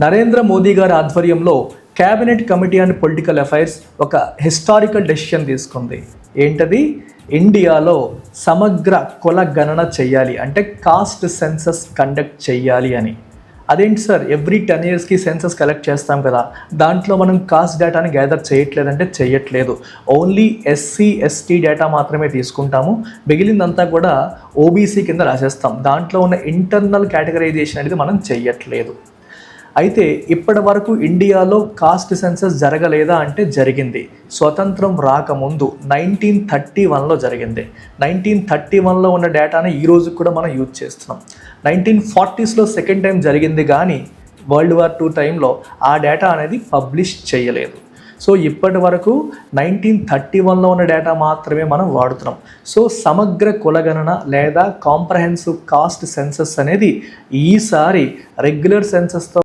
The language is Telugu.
నరేంద్ర మోదీ గారి ఆధ్వర్యంలో cabinet committee on political affairs ఒక హిస్టారికల్ డెసిషన్ తీసుకుంది. ఏంటది? ఇండియాలో సమగ్ర కుల గణన చెయ్యాలి, అంటే కాస్ట్ సెన్సస్ కండక్ట్ చెయ్యాలి అని. అదేంటి సార్, ఎవ్రీ 10 yearsకి సెన్సస్ కలెక్ట్ చేస్తాం కదా, దాంట్లో మనం కాస్ట్ డేటాని గ్యాదర్ చేయట్లేదంటే చెయ్యట్లేదు. ఓన్లీ ఎస్సీ ఎస్టీ డేటా మాత్రమే తీసుకుంటాము, మిగిలిందంతా కూడా ఓబీసీ కింద రాసేస్తాం. దాంట్లో ఉన్న ఇంటర్నల్ కేటగరైజేషన్ అనేది మనం చెయ్యట్లేదు. అయితే ఇప్పటి వరకు ఇండియాలో కాస్ట్ సెన్సస్ జరగలేదా అంటే జరిగింది. స్వతంత్రం రాకముందు 1931లో జరిగింది. 1931లో ఉన్న డేటాని ఈరోజు కూడా మనం యూజ్ చేస్తున్నాం. 1940sలో సెకండ్ టైం జరిగింది, కానీ World War II టైంలో ఆ డేటా అనేది పబ్లిష్ చేయలేదు. సో ఇప్పటి వరకు 1931లో ఉన్న డేటా మాత్రమే మనం వాడుతున్నాం. సో సమగ్ర కులగణన లేదా కాంప్రహెన్సివ్ కాస్ట్ సెన్సస్ అనేది ఈసారి రెగ్యులర్ సెన్సస్తో